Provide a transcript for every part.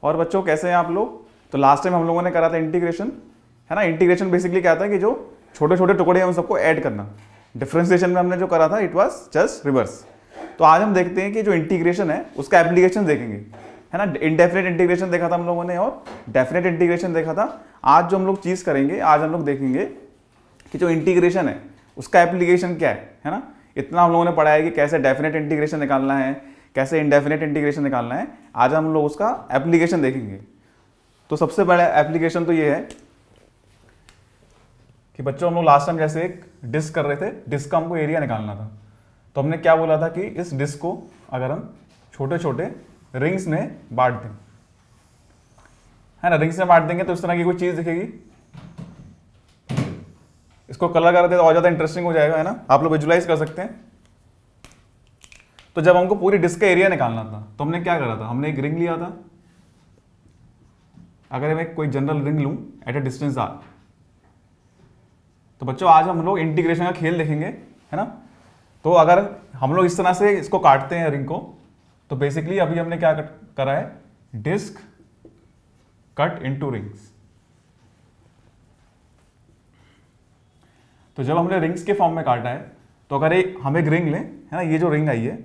और बच्चों कैसे हैं आप लोग? तो लास्ट टाइम हम लोगों ने करा था इंटीग्रेशन, है ना। इंटीग्रेशन बेसिकली क्या था कि जो छोटे छोटे टुकड़े हैं उन सबको ऐड करना। डिफरेंशिएशन में हमने जो करा था इट वाज जस्ट रिवर्स। तो आज हम देखते हैं कि जो इंटीग्रेशन है उसका एप्लीकेशन देखेंगे, है ना। इनडेफिनेट इंटीग्रेशन देखा था हम लोगों ने और डेफिनेट इंटीग्रेशन देखा था। आज जो हम लोग चीज़ करेंगे, आज हम लोग देखेंगे कि जो इंटीग्रेशन है उसका एप्लीकेशन क्या है ना। इतना हम लोगों ने पढ़ा है कि कैसे डेफिनेट इंटीग्रेशन निकालना है, कैसे इनडेफिनेट इंटीग्रेशन निकालना है। आज हम लोग उसका एप्लीकेशन देखेंगे। तो सबसे बड़ा एप्लीकेशन तो ये है कि बच्चों हम लोग लास्ट टाइम जैसे एक डिस्क कर रहे थे, डिस्क का हमको एरिया निकालना था। तो हमने क्या बोला था कि इस डिस्क को अगर हम छोटे छोटे रिंग्स में बांट दें, है ना, रिंग्स में बांट देंगे तो इस तरह की कोई चीज दिखेगी। इसको कलर कर दे तो और ज्यादा इंटरेस्टिंग हो जाएगा, है ना। आप लोग विजुलाइज कर सकते हैं। तो जब हमको पूरी डिस्क का एरिया निकालना था तो हमने क्या करा था, हमने एक रिंग लिया था। अगर मैं कोई जनरल रिंग लूं एट अ डिस्टेंस आर, तो बच्चों आज हम लोग इंटीग्रेशन का खेल देखेंगे, है ना। तो अगर हम लोग इस तरह से इसको काटते हैं रिंग को, तो बेसिकली अभी हमने क्या करा है, डिस्क कट इनटू रिंग्स। तो जब हमने रिंग्स के फॉर्म में काटा है, तो अगर हम एक रिंग लें, है ना, ये जो रिंग आई है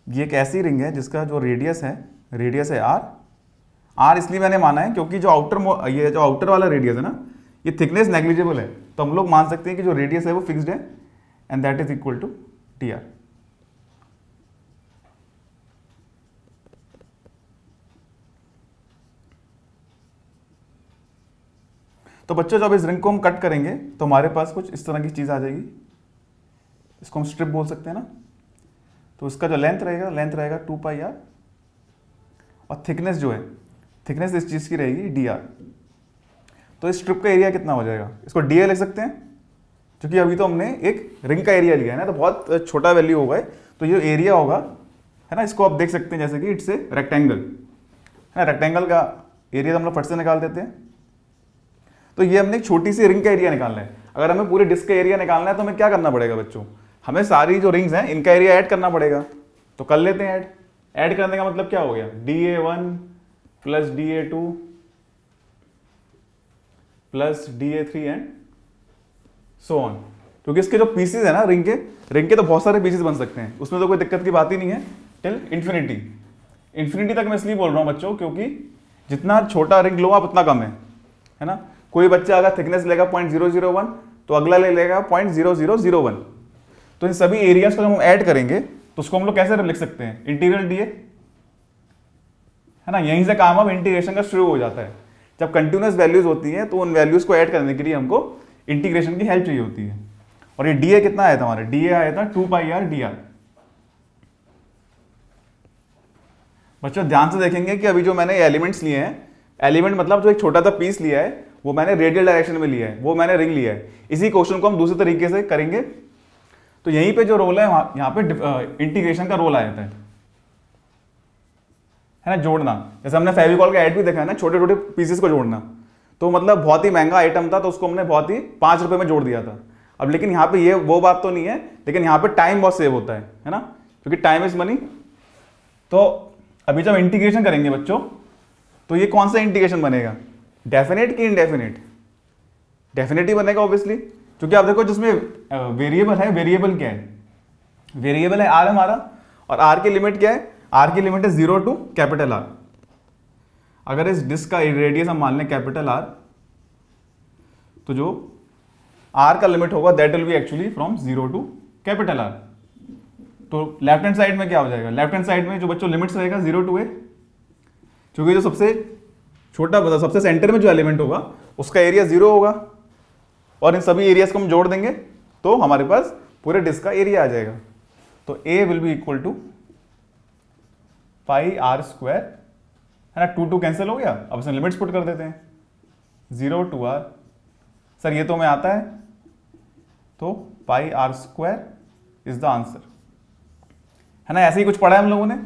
ये एक ऐसी रिंग है जिसका जो रेडियस है आर इसलिए मैंने माना है क्योंकि जो आउटर वाला रेडियस है ना, ये थिकनेस नेग्लिजिबल है। तो हम लोग मान सकते हैं कि जो रेडियस है वो फिक्स्ड है and that is equal to T R. तो बच्चों जब इस रिंग को हम कट करेंगे तो हमारे पास कुछ इस तरह की चीज आ जाएगी। इसको हम स्ट्रिप बोल सकते हैं ना। तो इसका जो लेंथ रहेगा 2 पाई आर और थिकनेस जो है, थिकनेस इस चीज की रहेगी डी आर। तो इस स्ट्रिप का एरिया कितना हो जाएगा, इसको डी ए लिख सकते हैं क्योंकि अभी तो हमने एक रिंग का एरिया लिया है ना, तो बहुत छोटा वैल्यू होगा। तो ये एरिया होगा, है ना, इसको आप देख सकते हैं जैसे कि इट्स ए रेक्टेंगल, है ना। रेक्टेंगल का एरिया तो हम लोग फट से निकाल देते हैं। तो ये हमने एक छोटी सी रिंग का एरिया निकालना है। अगर हमें पूरे डिस्क का एरिया निकालना है तो हमें क्या करना पड़ेगा बच्चों, हमें सारी जो रिंग्स हैं इनका एरिया ऐड करना पड़ेगा। तो कर लेते हैं ऐड करने का मतलब क्या हो गया, DA1 plus DA2 plus DA3 and so on. क्योंकि इसके जो पीसेस है ना रिंग के तो बहुत सारे पीसेस बन सकते हैं, उसमें तो कोई दिक्कत की बात ही नहीं है टिल इन्फिनिटी तक। मैं इसलिए बोल रहा हूं बच्चों क्योंकि जितना छोटा रिंग लो आप उतना कम है ना। कोई बच्चा अगर थिकनेस लेगा 0.001 तो अगला ले लेगा 0.0001। तो इन सभी एरियाज को जब हम ऐड करेंगे तो उसको हम लोग कैसे लिख सकते हैं, इंटीग्रल डीए, है ना। यहीं से काम अब इंटीग्रेशन का शुरू हो जाता है। जब कंटिन्यूअस वैल्यूज होती हैं तो उन वैल्यूज को ऐड करने के लिए हमको इंटीग्रेशन की हेल्प चाहिए होती है। और ये डीए कितना आया था हमारे, डीए आया था 2 पाई आर डी आर। बच्चों ध्यान से देखेंगे कि अभी जो मैंने एलिमेंट्स लिए हैं, एलिमेंट मतलब जो एक छोटा सा पीस लिया है वो मैंने रेडियल डायरेक्शन में लिया है, वो मैंने रिंग लिया है। इसी क्वेश्चन को हम दूसरे तरीके से करेंगे। तो यहीं पे जो रोल है यहाँ पे इंटीग्रेशन का रोल आ जाता है ना, जोड़ना। जैसे हमने फेविकॉल का ऐड भी देखा है ना, छोटे छोटे पीसेस को जोड़ना। तो मतलब बहुत ही महंगा आइटम था तो उसको हमने बहुत ही 5 रुपए में जोड़ दिया था। अब लेकिन यहाँ पे ये वो बात तो नहीं है, लेकिन यहाँ पे टाइम बहुत सेव होता है ना, क्योंकि टाइम इज मनी। तो अभी जब इंटीग्रेशन करेंगे बच्चों तो ये कौन सा इंटीग्रेशन बनेगा, डेफिनेट कि इनडेफिनेट? डेफिनेट ही बनेगा ऑब्वियसली, क्योंकि आप देखो जिसमें वेरिएबल है, वेरिएबल क्या है, वेरिएबल है आर हमारा, और आर की लिमिट क्या है, आर की लिमिट है 0 टू कैपिटल आर। अगर इस डिस्क का रेडियस हम मान लें कैपिटल आर, तो जो आर का लिमिट होगा that will be actually from 0 to capital R. तो लेफ्ट हैंड साइड में क्या हो जाएगा, लेफ्ट हैंड साइड में जो बच्चों लिमिट्स रहेगा 0 टू ए, क्योंकि जो सबसे छोटा मतलब सबसे सेंटर में जो एलिमेंट होगा उसका एरिया 0 होगा, और इन सभी एरियाज को हम जोड़ देंगे तो हमारे पास पूरे डिस्क का एरिया आ जाएगा। तो A will be equal to pi r square, है ना। 2 कैंसिल हो गया, अब इसमें लिमिट्स पुट कर देते हैं 0 टू आर। सर ये तो हमें आता है, तो pi r square is the answer, है ना। ऐसे ही कुछ पढ़ा है हम लोगों ने,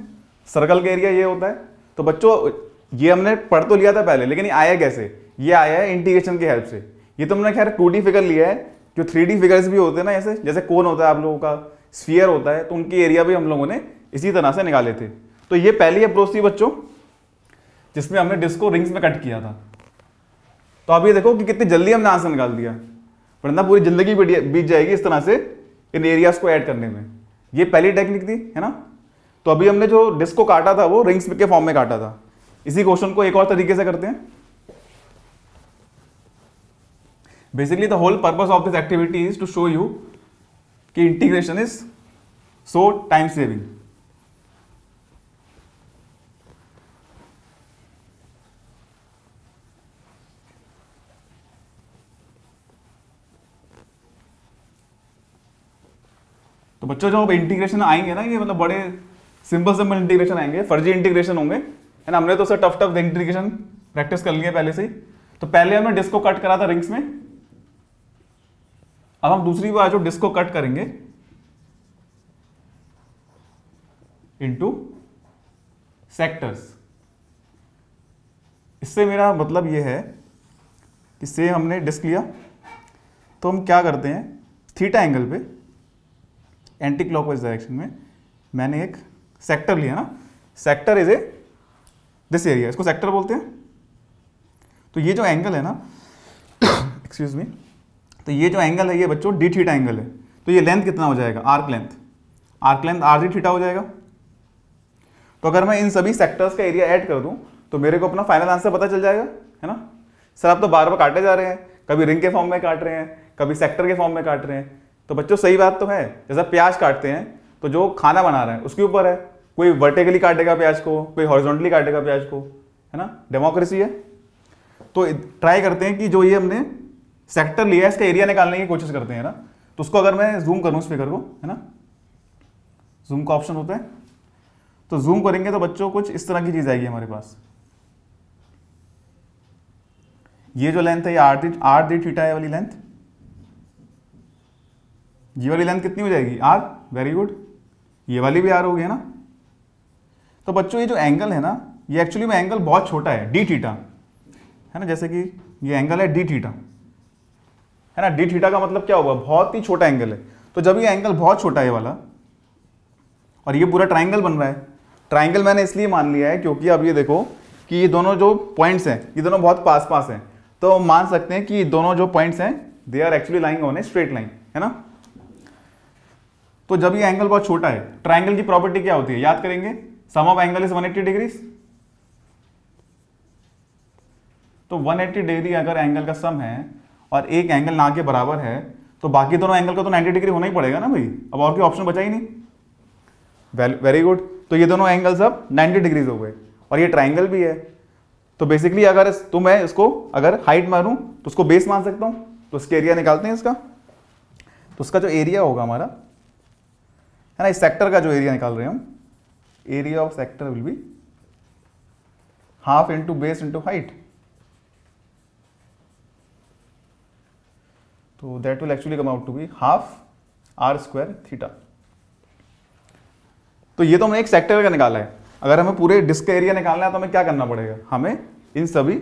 सर्कल का एरिया ये होता है। तो बच्चों ये हमने पढ़ तो लिया था पहले, लेकिन ये आया कैसे, ये आया है इंटीग्रेशन की हेल्प से। ये तो हमने खैर 2D फिगर लिया है, जो 3D फिगर्स भी होते हैं ना, जैसे कोन होता है आप लोगों का, स्फीयर होता है, तो उनकी एरिया भी हम लोगों ने इसी तरह से निकाले थे। तो ये पहली अप्रोच थी बच्चों जिसमें हमने डिस्क को रिंग्स में कट किया था। तो आप ये देखो कि कितनी जल्दी हमने आंसर निकाल दिया, वरना पूरी जिंदगी बीत जाएगी इस तरह से इन एरियाज को ऐड करने में। ये पहली टेक्निक थी, है ना। तो अभी हमने जो डिस्क को काटा था वो रिंग्स के फॉर्म में काटा था। इसी क्वेश्चन को एक और तरीके से करते हैं। Basically the whole purpose of this activity is to show you कि integration is so time saving. तो बच्चों जो इंटीग्रेशन आएंगे ना, ये मतलब बड़े सिंपल इंटीग्रेशन आएंगे, फर्जी इंटीग्रेशन होंगे, है ना। हमने तो सर टफ इंटीग्रेशन प्रैक्टिस कर लिया पहले से ही। तो पहले हमने डिस्क को कट करा था रिंग्स में, अब हम दूसरी बार जो डिस्क को कट करेंगे इनटू सेक्टर्स। इससे मेरा मतलब ये है कि से हमने डिस्क लिया तो हम क्या करते हैं, थीटा एंगल पे एंटी क्लॉकवाइज डायरेक्शन में मैंने एक सेक्टर लिया ना। Sector is a this area, इसको सेक्टर बोलते हैं। तो ये जो एंगल है ना एक्सक्यूज मी, तो ये जो एंगल है ये बच्चों डी थीटा एंगल है। तो ये लेंथ कितना हो जाएगा, arc length R D theta हो जाएगा। तो अगर मैं इन सभी सेक्टर्स का एरिया ऐड कर दूं तो मेरे को अपना फाइनल आंसर पता चल जाएगा, है ना। सर आप तो बार बार काटे जा रहे हैं, कभी रिंग के फॉर्म में काट रहे हैं, कभी सेक्टर के फॉर्म में काट रहे हैं। तो बच्चों सही बात तो है, जैसा प्याज काटते हैं तो जो खाना बना रहे हैं उसके ऊपर है, कोई वर्टिकली काटेगा प्याज को, कोई हॉरिजॉन्टली काटेगा प्याज को, है ना, डेमोक्रेसी है। तो ट्राई करते हैं कि जो ये हमने सेक्टर लिया है इसका एरिया निकालने की कोशिश करते हैं ना। तो उसको अगर मैं जूम करूं इस फिगर को, है ना, जूम का ऑप्शन होता है, तो जूम करेंगे तो बच्चों कुछ इस तरह की चीज आएगी हमारे पास। ये जो लेंथ है ये आर डी थीटा है वाली लेंथ, ये वाली लेंथ कितनी हो जाएगी, आर। वेरी गुड, ये वाली भी आर होगी, है ना। तो बच्चों ये जो एंगल है ना ये एक्चुअली में एंगल बहुत छोटा है, डी थीटा, है ना। जैसे कि ये एंगल है डी थीटा, है ना। डी थीटा का मतलब क्या होगा, बहुत ही छोटा एंगल है। तो जब ये एंगल बहुत छोटा है वाला और ये पूरा ट्राइंगल बन रहा है, ट्राइंगल मैंने इसलिए मान लिया है क्योंकि अब ये देखो कि ये दोनों जो पॉइंट्स हैं ये दोनों बहुत पास पास हैं। तो हम मान सकते हैं कि दोनों जो पॉइंट्स हैं they are actually lying on a straight line, है ना। तो जब ये एंगल बहुत छोटा है, ट्राइंगल की प्रॉपर्टी क्या होती है, याद करेंगे, सम ऑफ एंगल इज 180 डिग्रीज। तो 180 डिग्री अगर एंगल का सम है और एक एंगल ना के बराबर है तो बाकी दोनों एंगल का तो 90 डिग्री होना ही पड़ेगा ना भाई, अब और कोई ऑप्शन बचा ही नहीं। वेरी गुड, तो ये दोनों एंगल्स अब 90 डिग्रीज हो गए और ये ट्राइंगल भी है। तो बेसिकली अगर तो मैं इसको अगर हाइट मारूं तो उसको बेस मान सकता हूं। तो इसके एरिया निकालते हैं इसका। तो उसका जो एरिया होगा हमारा, है ना, इस सेक्टर का जो एरिया निकाल रहे हैं हम, area of sector will be half into base into height. तो that will actually come out to be half are square theta. तो ये तो हमने एक सेक्टर का निकाला है। अगर हमें पूरे डिस्क का एरिया निकालना है तो हमें क्या करना पड़ेगा, हमें इन सभी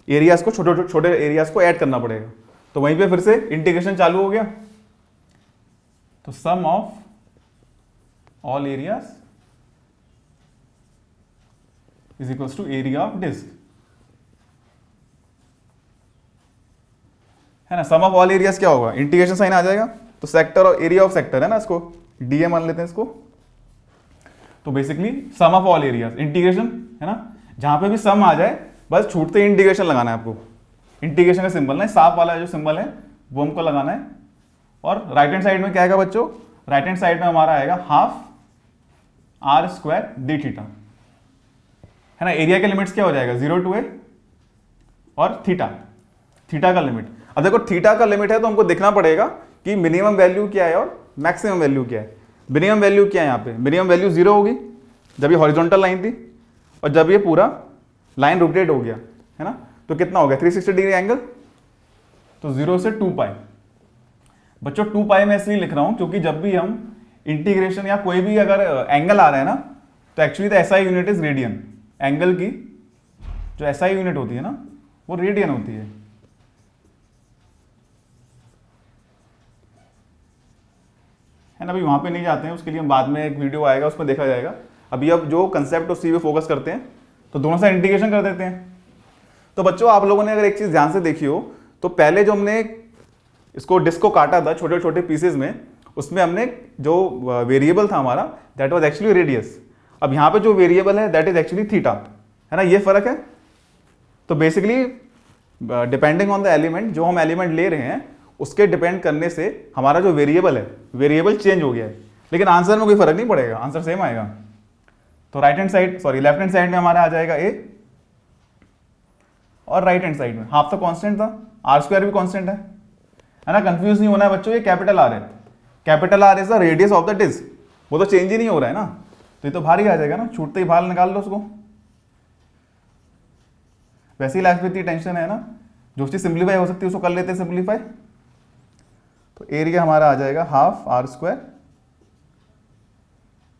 एरियाज को छोटे एरियाज को ऐड करना पड़ेगा। तो वहीं पे फिर से इंटीग्रेशन चालू हो गया। तो sum of all areas is equals to area of disc, है ना। सम ऑफ ऑल एरियाज क्या होगा, इंटीग्रेशन साइन आ जाएगा। तो सेक्टर और एरिया ऑफ सेक्टर, है ना, इसको डीए मान लेते हैं इसको। तो basically sum of all areas integration, है ना, जहां पे भी सम आ जाए बस छूटते ही इंटीग्रेशन लगाना है आपको। इंटीग्रेशन का सिंबल ना, सांप वाला जो सिंबल है वो हमको लगाना है। और राइट हैंड साइड में क्या आएगा बच्चों, राइट हैंड साइड में हमारा आएगा half are square D theta, है ना। एरिया के लिमिट्स क्या हो जाएगा, 0 to a और थीटा का लिमिट। अब देखो थीटा का लिमिट है तो हमको देखना पड़ेगा कि मिनिमम वैल्यू क्या है और मैक्सिमम वैल्यू क्या है। मिनिमम वैल्यू क्या है, यहाँ पे मिनिमम वैल्यू 0 होगी जब ये हॉरिजॉन्टल लाइन थी, और जब ये पूरा लाइन रोटेट हो गया, है ना, तो कितना हो गया 360 डिग्री एंगल। तो 0 से 2 पाई। बच्चों 2 पाई मैं इसलिए लिख रहा हूं क्योंकि जब भी हम इंटीग्रेशन या कोई भी अगर एंगल आ रहा है ना, तो actually the SI unit is radian. Angle की जो एसआई यूनिट होती है ना वो रेडियन होती है ना। अभी वहां पे नहीं जाते हैं, उसके लिए हम बाद में एक वीडियो आएगा उसमें देखा जाएगा। अभी अब जो कंसेप्ट उसी पे फोकस करते हैं, तो दोनों साइड इंटीग्रेशन कर देते हैं। तो बच्चों आप लोगों ने अगर एक चीज़ ध्यान से देखी हो तो पहले जो हमने इसको डिस्क को काटा था छोटे छोटे पीसेज में, उसमें हमने जो वेरिएबल था हमारा दैट वाज एक्चुअली रेडियस। अब यहाँ पे जो वेरिएबल है दैट इज एक्चुअली थीटा, है ना, ये फर्क है। तो basically depending on the element, जो हम एलिमेंट ले रहे हैं उसके डिपेंड करने से हमारा जो वेरिएबल है वेरिएबल चेंज हो गया है, लेकिन आंसर में कोई फर्क नहीं पड़ेगा, आंसर सेम आएगा। तो right hand side sorry left hand side में हमारा आ जाएगा a, और राइट हैंड साइड में हाफ तो कांस्टेंट था, आर स्क्वायर भी कांस्टेंट है ना। कंफ्यूज नहीं होना है बच्चों, ये कैपिटल आर है, capital R is the radius of the disc, वो तो चेंज ही नहीं हो रहा है ना, तो ये तो बाहर ही आ जाएगा ना, छूटते ही बाहर निकाल लो उसको। वैसे ही लाइफ में इतनी टेंशन है ना, जो चीज सिंप्लीफाई हो सकती है उसको कर लेते हैं सिंप्लीफाई। तो एरिया हमारा आ जाएगा हाफ आर स्क्वायर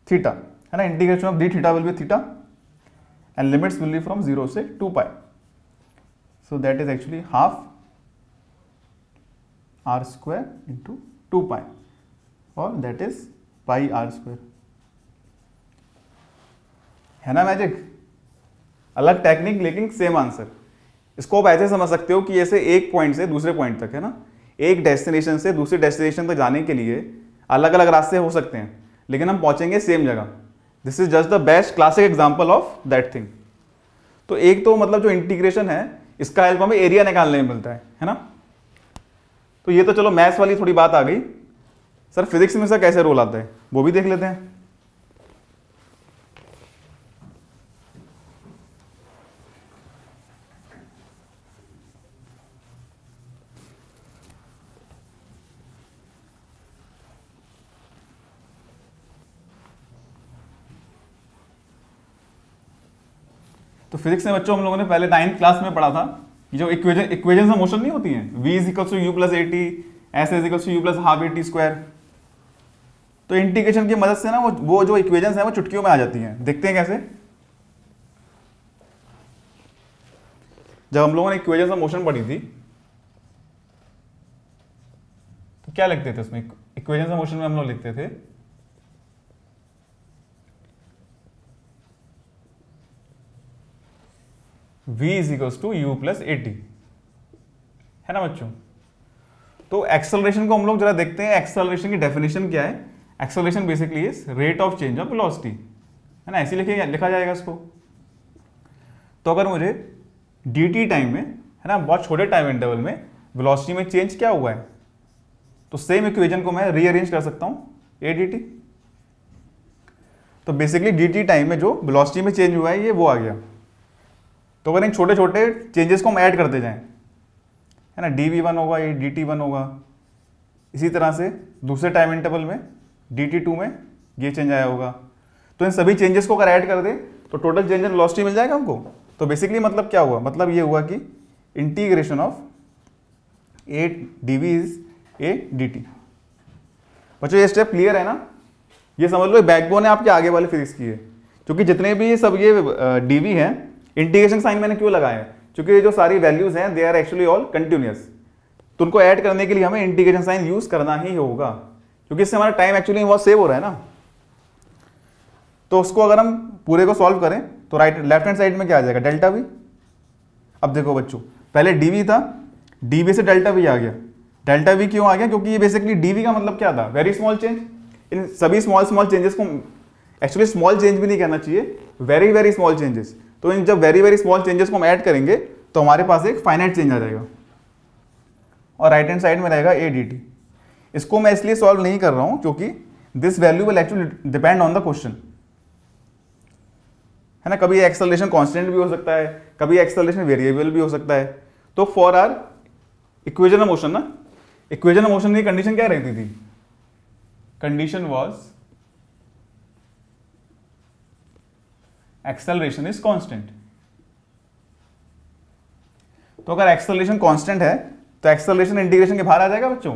थीटा, है ना, integration of d theta will be theta and limits will be from 0 से 2 pi, so that is actually half are square into 2 pi, और that is pi r square, है ना magic. अलग technique लेकिन same answer. इसको आप ऐसे समझ सकते हो कि ऐसे एक पॉइंट से दूसरे पॉइंट तक, है ना, एक डेस्टिनेशन से दूसरे डेस्टिनेशन तक जाने के लिए अलग अलग रास्ते हो सकते हैं, लेकिन हम पहुंचेंगे सेम जगह। This is just the best classic example of that thing. तो एक तो मतलब जो इंटीग्रेशन है इसका हेल्प हमें एरिया निकालने में मिलता है ना। तो ये तो चलो मैथ्स वाली थोड़ी बात आ गई। सर फिजिक्स में इसका कैसे रोल आता है वो भी देख लेते हैं। तो फिजिक्स में बच्चों हम लोगों ने पहले 9th क्लास में पढ़ा था कि जो इक्वेजन ऑफ मोशन नहीं होती हैं, v is equals to u plus AT, S is equals to u plus half AT square. तो इंटीग्रेशन की मदद से ना वो जो इक्वेजन है वो चुटकियों में आ जाती हैं। देखते हैं कैसे। जब हम लोगों ने इक्वेजन ऑफ मोशन पढ़ी थी तो क्या लिखते थे उसमें, इक्वेजन ऑफ मोशन में हम लोग लिखते थे v is equals to u plus AT, है ना बच्चों। तो एक्सेलरेशन को हम लोग जरा देखते हैं, एक्सेलरेशन की डेफिनेशन क्या है। Acceleration basically is rate of change of velocity, है ना, ऐसे लिखा जाएगा इसको। तो अगर मुझे dt टाइम में, है ना, बहुत छोटे टाइम इंटरवल में वेलोसिटी में चेंज क्या हुआ है, तो सेम इक्वेशन को मैं रीअरेंज कर सकता हूं a dt। तो बेसिकली dt टाइम में जो वेलोसिटी में चेंज हुआ है ये वो आ गया। तो अगर इन छोटे छोटे चेंजेस को हम ऐड करते जाएं, है ना, dv1 होगा ये dt1 होगा, इसी तरह से दूसरे टाइम इंटरवल में dt2 में ये चेंज आया होगा। तो इन सभी चेंजेस को अगर ऐड कर दें तो टोटल चेंज इन वेलोसिटी मिल जाएगा हमको। तो बेसिकली मतलब क्या हुआ, मतलब ये हुआ कि integration of a dv is a dt। बच्चों ये स्टेप क्लियर है ना, ये समझ लो बैकबोन है आपके आगे वाले फिजिक्स की है। क्योंकि जितने भी सब ये dv है, इंटीग्रेशन साइन मैंने क्यों लगाया है, क्योंकि ये जो सारी वैल्यूज हैं they are actually all continuous. तो उनको ऐड करने के लिए हमें इंटीग्रेशन साइन यूज करना ही होगा, क्योंकि इससे हमारा टाइम एक्चुअली बहुत सेव हो रहा है ना। तो उसको अगर हम पूरे को सॉल्व करें तो लेफ्ट हैंड साइड में क्या आ जाएगा, डेल्टा वी। अब देखो बच्चों, पहले डीवी था, डीवी से डेल्टा वी आ गया। डेल्टा वी क्यों आ गया, क्योंकि ये बेसिकली डीवी का मतलब क्या था, वेरी स्मॉल चेंज। इन सभी स्मॉल स्मॉल चेंजेस को एक्चुअली स्मॉल चेंज भी नहीं कहना चाहिए, वेरी वेरी स्मॉल चेंजेस। तो इन जब वेरी वेरी स्मॉल चेंजेस को हम ऐड करेंगे तो हमारे पास एक फाइनाइट चेंज आ जाएगा, और राइट हैंड साइड में रहेगा a dt। इसको मैं इसलिए सॉल्व नहीं कर रहा हूं क्योंकि this value will actually depend on the question, है ना। कभी एक्सेलरेशन कांस्टेंट भी हो सकता है, कभी एक्सेलरेशन वेरिएबल भी हो सकता है। तो for our equation of motion ना, इक्वेशन ऑफ मोशन की कंडीशन क्या रहती थी, condition was acceleration is constant. तो अगर एक्सेलरेशन कांस्टेंट है तो एक्सेलरेशन इंटीग्रेशन के बाहर आ जाएगा बच्चों।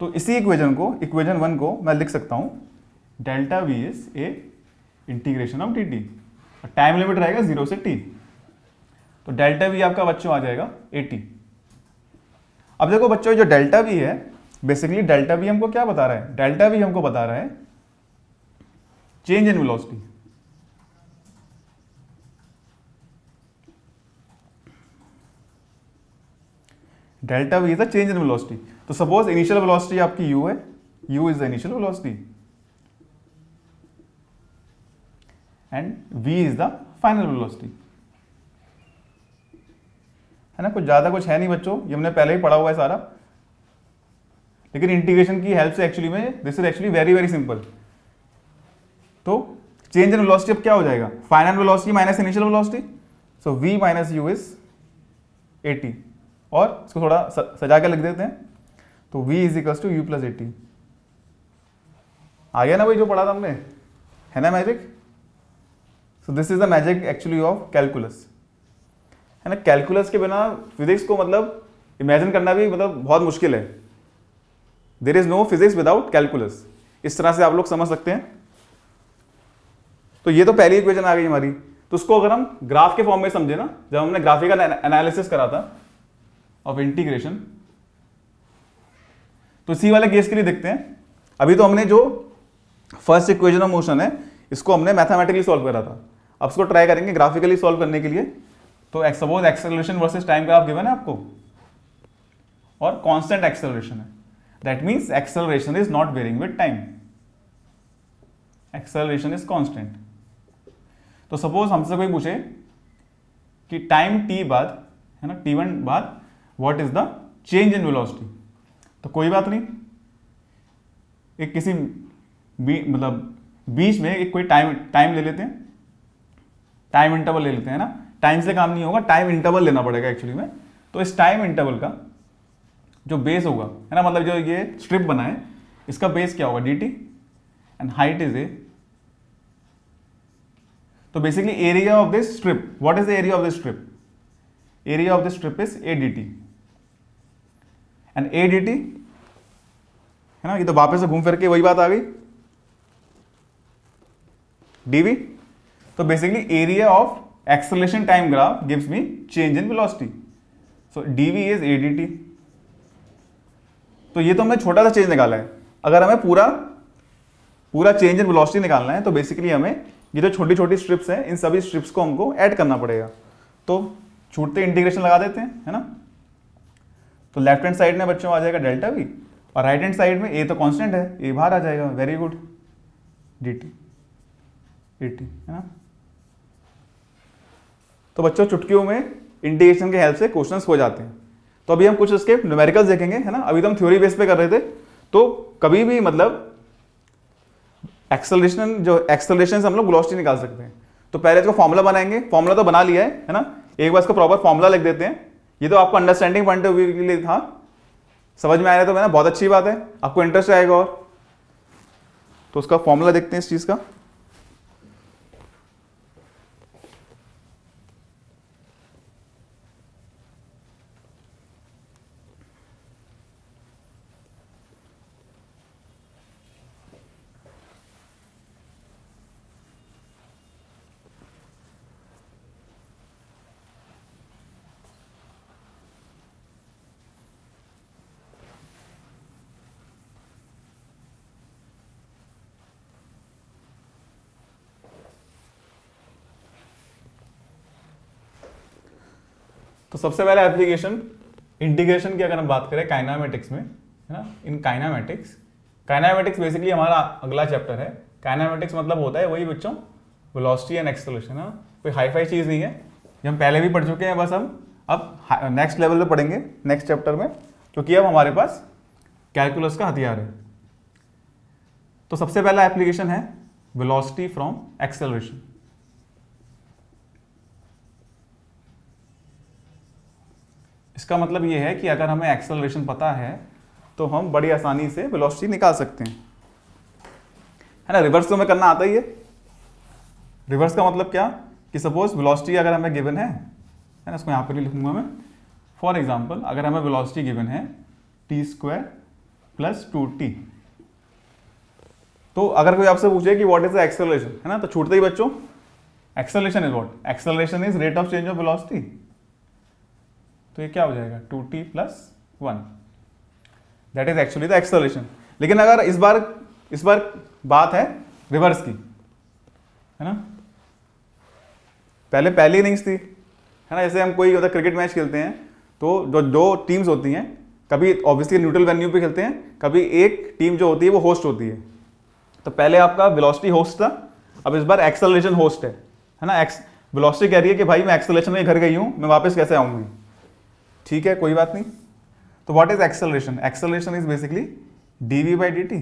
तो इसी इक्वेशन को, इक्वेशन 1 को मैं लिख सकता हूं delta we is a integration of D T, और टाइम लिमिट रहेगा 0 से t। तो डेल्टा वी आपका बच्चों आ जाएगा 80। अब देखो बच्चों, जो डेल्टा वी है, बेसिकली डेल्टा वी हमको क्या बता रहा है, डेल्टा वी हमको बता रहा है change in velocity. Delta we is the change in velocity. तो सपोज इनिशियल वेलोसिटी आपकी u है, u is the initial velocity and v is the final velocity, है ना। कुछ ज्यादा कुछ है नहीं बच्चों, ये हमने पहले ही पढ़ा हुआ है सारा, लेकिन इंटीग्रेशन की हेल्प से एक्चुअली में this is actually very very simple. तो चेंज इन वेलोसिटी अब क्या हो जाएगा, final velocity minus initial velocity, so v minus u is 80, और इसको थोड़ा सजा के लिख देते हैं, तो v is equals to u plus 80। आ गया ना भाई जो पढ़ा था हमने, है ना magic. So this is the magic actually of calculus, है ना। कैलकुलस के बिना फिजिक्स को मतलब इमेजिन करना भी मतलब बहुत मुश्किल है। There is no physics without calculus, इस तरह से आप लोग समझ सकते हैं। तो ये तो पहली इक्वेशन आ गई हमारी। तो उसको अगर हम ग्राफ के फॉर्म में समझे ना, जब हमने ग्राफिकल एनालिसिस करा था ऑफ इंटीग्रेशन, तो इसी वाले केस के लिए देखते हैं। अभी तो हमने जो फर्स्ट इक्वेशन ऑफ मोशन है इसको हमने मैथमेटिकली सॉल्व करा था, अब इसको ट्राई करेंगे ग्राफिकली सॉल्व करने के लिए। तो suppose acceleration versus time graph given है आपको, और कांस्टेंट एक्सेलरेशन है, that means acceleration is not varying with time, acceleration is constant. तो सपोज हमसे कोई पूछे कि टाइम t बाद, है ना, t1 बाद what is the change in velocity, तो कोई बात नहीं, एक किसी मतलब बीच में एक कोई टाइम ले लेते हैं, टाइम इंटरवल ले लेते हैं ना। टाइम से काम नहीं होगा, टाइम इंटरवल लेना पड़ेगा एक्चुअली में। तो इस टाइम इंटरवल का जो बेस होगा, है ना, मतलब जो ये स्ट्रिप बना है इसका बेस क्या होगा, dt and height is a। तो basically area of this strip, what is the area of this strip, area of this strip is a dt and a dt, है ना। ये तो वापस से घूम फिर के वही बात आ गई, dv। तो basically area of acceleration time graph gives me change in velocity, so dv is a dt। तो ये तो हमने छोटा सा चेंज निकाला है। अगर हमें पूरा चेंज इन वेलोसिटी निकालना है तो बेसिकली हमें ये जो छोटी छोटी स्ट्रिप्स हैं इन सभी स्ट्रिप्स को हमको ऐड करना पड़ेगा। तो छूटते इंटीग्रेशन लगा देते हैं, है ना। तो लेफ्ट हैंड साइड में बच्चों आ जाएगा डेल्टा वी, और राइट हैंड साइड में a तो कांस्टेंट है, a बाहर आ जाएगा, वेरी गुड, dt 80, है ना। तो बच्चों चुटकियों में इंटीग्रेशन के हेल्प से क्वेश्चंस हो जाते हैं। तो अभी हम कुछ इसके न्यूमेरिकल्स देखेंगे, है ना। अभी तो हम थ्योरी बेस पे कर रहे थे, तो कभी भी मतलब एक्सेलरेशन से हम लोग वेलोसिटी निकाल सकते हैं। तो पहले इसको फॉर्मूला बनाएंगे, फॉर्मूला तो बना लिया है ना। एक बार इसको प्रॉपर फॉर्मूला लिख देते हैं। ये तो आपको अंडरस्टैंडिंग पॉइंट ऑफ व्यू के लिए था, समझ में आया तो मैंने बहुत अच्छी बात है, आपको इंटरेस्ट आएगा। और तो उसका फॉर्मूला देखते हैं इस चीज का। तो सबसे पहला एप्लीकेशन इंटीग्रेशन की अगर हम बात करें काइनामेटिक्स में, है ना। इन काइनामेटिक्स बेसिकली हमारा अगला चैप्टर है। काइनामेटिक्स मतलब होता है वही बच्चों वेलोसिटी एंड एक्सेलरेशन, है, कोई हाई फाई चीज़ नहीं है, ये हम पहले भी पढ़ चुके हैं, बस हम अब नेक्स्ट लेवल पे पढ़ेंगे नेक्स्ट चैप्टर में, क्योंकि अब हमारे पास कैलकुलस का हथियार है। तो सबसे पहला एप्लीकेशन है वेलोसिटी फ्रॉम एक्सेलरेशन। इसका मतलब ये है कि अगर हमें एक्सेलरेशन पता है तो हम बड़ी आसानी से वेलोसिटी निकाल सकते हैं, है ना। रिवर्स तो हमें करना आता ही है। रिवर्स का मतलब क्या कि सपोज वेलोसिटी अगर हमें गिवन है ना, इसको यहाँ पर नहीं लिखूंगा मैं। फॉर एग्जांपल अगर हमें वेलोसिटी गिवन है t² + 2t, तो अगर कोई आपसे पूछे कि व्हाट इज द एक्सेलरेशन, है ना, तो छूटते ही बच्चों acceleration is what, acceleration is rate of change of velocity. तो ये क्या हो जाएगा 2t + 1, that is actually the acceleration. लेकिन अगर इस बार बात है रिवर्स की, है ना, पहले पहली इनिंग्स थी, है ना। जैसे हम कोई मतलब क्रिकेट मैच खेलते हैं तो जो दो टीम्स होती हैं, कभी ऑब्वियसली न्यूट्रल वेन्यू पे खेलते हैं, कभी एक टीम जो होती है वो होस्ट होती है। तो पहले आपका वेलोसिटी होस्ट था, अब इस बार एक्सेलरेशन होस्ट है ना। वेलोसिटी कह रही है कि भाई मैं एक्सेलरेशन में घर गई हूं, मैं वापस कैसे आऊंगी, ठीक है कोई बात नहीं। तो what is acceleration? Acceleration is basically dv by dt।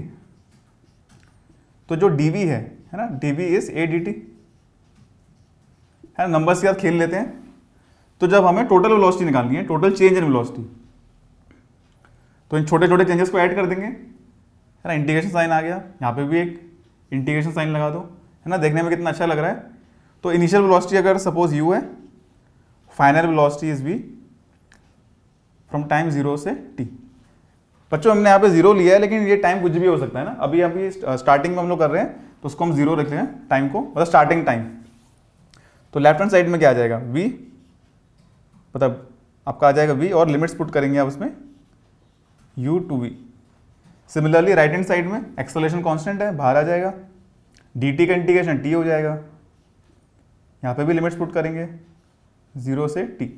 तो जो dv है ना, dv इज a dt, है ना। नंबर्स के साथ खेल लेते हैं। तो जब हमें टोटल वेलोसिटी निकालनी है, टोटल चेंज इन वेलोसिटी, तो इन छोटे छोटे चेंजेस को ऐड कर देंगे, है ना। इंटीग्रेशन साइन आ गया, यहाँ पे भी एक इंटीग्रेशन साइन लगा दो, है ना। देखने में कितना अच्छा लग रहा है। तो इनिशियल वेलोसिटी अगर सपोज u है, final velocity is v from time 0 से t। बच्चों हमने यहाँ पे 0 लिया है, लेकिन ये टाइम कुछ भी हो सकता है ना। अभी स्टार्टिंग में हम लोग कर रहे हैं तो उसको हम 0 रख रहे हैं, टाइम को, मतलब स्टार्टिंग टाइम। तो लेफ्ट हैंड साइड में क्या आ जाएगा, v, मतलब आपका आ जाएगा v, और लिमिट्स पुट करेंगे आप उसमें u to v। Similarly right hand side में एक्सेलरेशन कांस्टेंट है, बाहर आ जाएगा, dt का इंटीग्रेशन t हो जाएगा, यहाँ पे भी लिमिट्स पुट करेंगे 0 से t।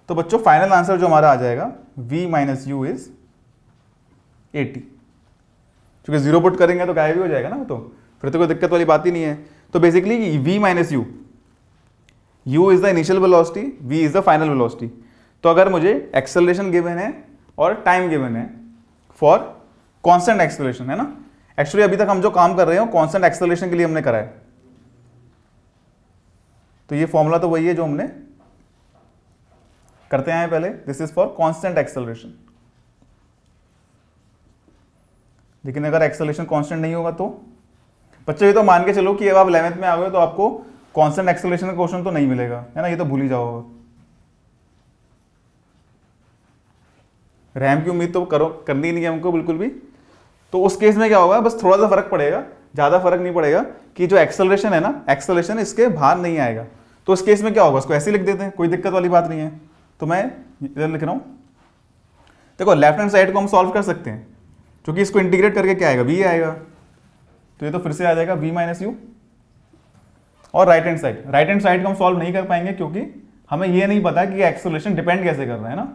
तो बच्चों फाइनल आंसर जो हमारा आ जाएगा v माइनस यू इज 80। क्योंकि 0 पुट करेंगे तो गायब भी हो जाएगा ना, तो फिर तो कोई दिक्कत वाली बात ही नहीं है। तो basically v minus you, u is the initial velocity, v is the final velocity. तो अगर मुझे एक्सेलरेशन गिवन है और टाइम गिवन है फॉर कांस्टेंट एक्सेलरेशन, है ना। एक्चुअली अभी तक हम जो काम कर रहे हैं कांस्टेंट एक्सेलरेशन के लिए हमने करा है। तो ये फॉर्मूला तो वही है जो हमने करते आए पहले, this is for constant acceleration. लेकिन अगर एक्सेलरेशन कांस्टेंट नहीं होगा तो बच्चों ये तो मान के चलो कि अब आप 11th में आ गए तो आपको कांस्टेंट एक्सेलरेशन का क्वेश्चन तो नहीं मिलेगा, है ना, ये तो भूल ही जाओगे। रैम की उम्मीद तो करनी नहीं है हमको बिल्कुल भी। तो उस केस में क्या होगा, बस थोड़ा सा फर्क पड़ेगा, ज्यादा फर्क नहीं पड़ेगा, कि जो एक्सेलरेशन है ना, एक्सेलरेशन इसके बाहर नहीं आएगा। तो उस केस में क्या होगा, उसको ऐसे लिख देते हैं, कोई दिक्कत वाली बात नहीं है। तो मैं इधर लिख रहा हूं, देखो लेफ्ट हैंड साइड को हम सॉल्व कर सकते हैं, क्योंकि इसको इंटीग्रेट करके क्या आएगा, v आएगा। तो ये तो फिर से आ जाएगा v माइनस यू। और राइट हैंड साइड को हम सॉल्व नहीं कर पाएंगे, क्योंकि हमें ये नहीं पता कि एक्सेलरेशन डिपेंड कैसे कर रहा है ना,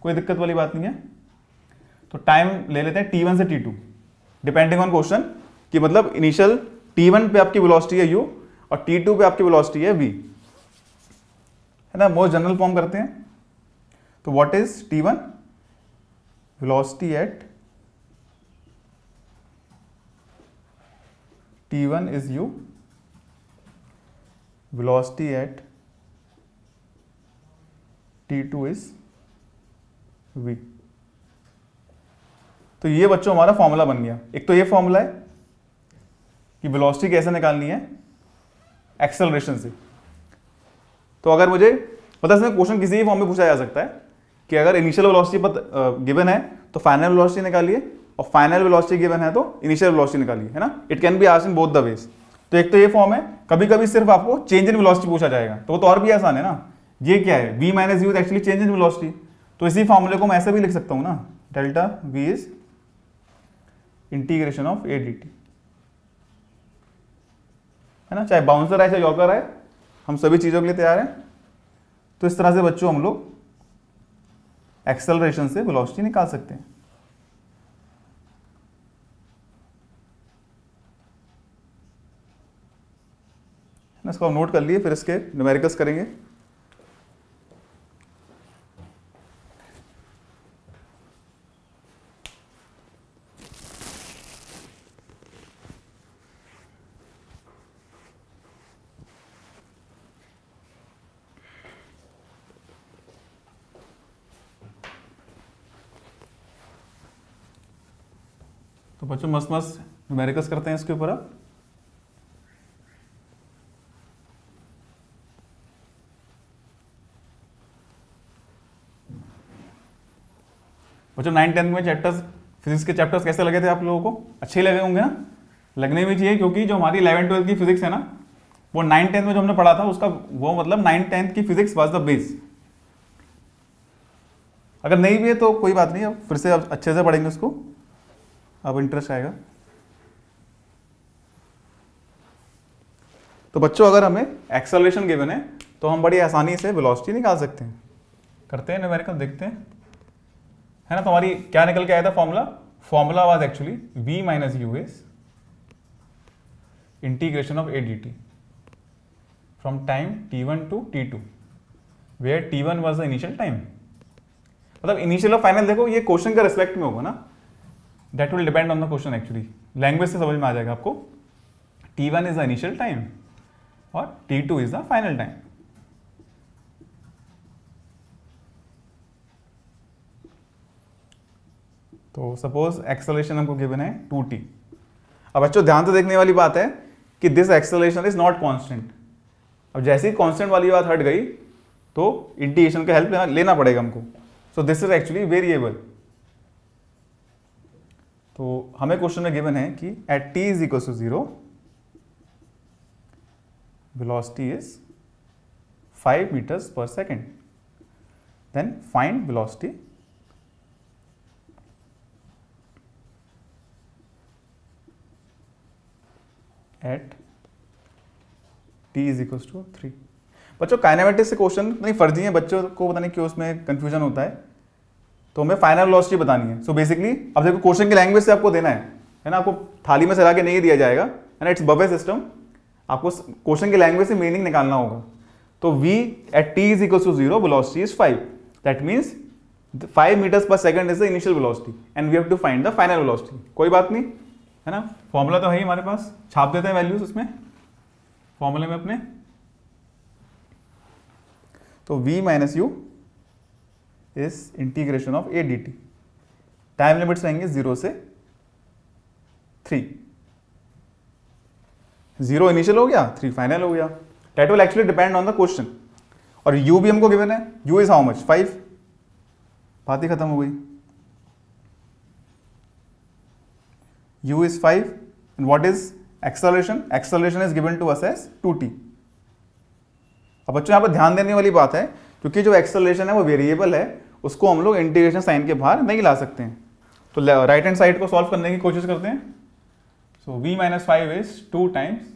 कोई दिक्कत वाली बात नहीं है। तो टाइम ले लेते हैं t1 से t2, डिपेंडिंग ऑन क्वेश्चन, कि मतलब इनिशियल t1 पे आपकी वेलोसिटी है u और t2 पे आपकी वेलोसिटी है v, है ना। मोस्ट जनरल फॉर्म करते हैं। तो what is t1? Velocity at t1 is u, velocity at t2 is v। तो ये बच्चों हमारा फॉर्मूला बन गया। एक तो ये फॉर्मूला है कि वेलोसिटी कैसे निकालनी है एक्सेलरेशन से। तो अगर मुझे पता है, क्वेश्चन किसी भी फॉर्म में पूछा जा सकता है कि अगर इनिशियल वेलोसिटी गिवन है तो फाइनल वेलोसिटी निकालिए, और फाइनल वेलोसिटी गिवन है तो इनिशियल वेलोसिटी निकालिए, है ना। It can be asked in both the ways. तो एक तो ये फॉर्म है, कभी कभी सिर्फ आपको चेंज इन वेलोसिटी पूछा जाएगा, तो वो तो और भी आसान है ना। ये क्या है, v minus you actually change in velocity. तो इसी फॉर्मूले को मैं ऐसे भी लिख सकता हूं ना, delta v is integration of a dt, है ना। चाहे बाउंसर है चाहे यॉर्कर है, हम सभी चीजों के लिए तैयार हैं। तो इस तरह से बच्चों हम लोग एक्सेलरेशन से वेलोसिटी निकाल सकते हैं। इसको हम नोट कर लिए, फिर इसके न्यूमेरिकल्स करेंगे। तो बच्चों मस्त मस्त न्यूमेरिकल्स करते हैं इसके ऊपर अब। बच्चों 9th-10th में चैप्टर्स, फिजिक्स के चैप्टर्स कैसे लगे थे आप लोगों को? अच्छे लगे होंगे ना, लगने भी चाहिए, क्योंकि जो हमारी 11th-12th की फिजिक्स है ना, वो 9th-10th में जो हमने पढ़ा था उसका वो मतलब 9th-10th की फिजिक्स वाज द बेस। अगर नहीं भी है तो कोई बात नहीं, अब फिर से अब अच्छे से पढ़ेंगे उसको, अब इंटरेस्ट आएगा। तो बच्चों अगर हमें एक्सेलरेशन गिवन है तो हम बड़ी आसानी से वेलोसिटी निकाल सकते हैं। करते हैं न्यूमेरिकल, देखते हैं, है ना। तो हमारी क्या निकल के आया था formula was actually v minus U is integration of A D T from time t1 to t2 where t1 was the initial time. मतलब इनिशियल और फाइनल देखो ये क्वेश्चन के रिस्पेक्ट में होगा ना, that will depend on the question. Actually language से समझ में आ जाएगा आपको, t1 is the initial time और t2 is the final time. तो सपोज एक्सेलरेशन हमको गिवन है 2t। अब बच्चों ध्यान से देखने वाली बात है कि this acceleration is not constant. अब जैसे ही कांस्टेंट वाली बात हट गई तो इंटीग्रेशन का हेल्प लेना पड़ेगा हमको। So this is actually variable. तो हमें क्वेश्चन में गिवन है कि at t is equal to 0 velocity is 5 metres per second, then find velocity at t is equal to 3। बच्चों काइनेमेटिक्स से क्वेश्चन नहीं फर्जी है, बच्चों को पता नहीं क्यों उसमें कंफ्यूजन होता है। तो हमें फाइनल वेलोसिटी बतानी है। सो बेसिकली अब देखो क्वेश्चन की लैंग्वेज से आपको देना है ना, आपको थाली में सजा के नहीं दिया जाएगा, है ना। इट्स बफे सिस्टम, आपको क्वेश्चन की लैंग्वेज से मीनिंग निकालना होगा। तो v at t is equal to 0 velocity is 5, that means 5 metres per second is the initial velocity and we have to find the final velocity. कोई बात नहीं, है ना, फॉर्मूला तो है ही हमारे पास, छाप देते हैं वैल्यूज उसमें फॉर्मूले में अपने। तो v minus U is integration of A D T. Time limits रहेंगे 0 से 3। 0 इनिशियल हो गया, 3 फाइनल हो गया। That will actually depend on the question. और u भी हमको गिवन है, u इज हाउ मच 5। बात ही खत्म हो गई। u is 5 and what is acceleration? Acceleration is given to us as 2t। अब बच्चों यहाँ पर ध्यान देने वाली बात है, क्योंकि जो एक्सेलरेशन है वो वेरिएबल है, उसको हम लोग इंटीग्रेशन साइन के बाहर नहीं ला सकते हैं। तो राइट हैंड साइड को सॉल्व करने की कोशिश करते हैं। सो v minus 5 is 2 times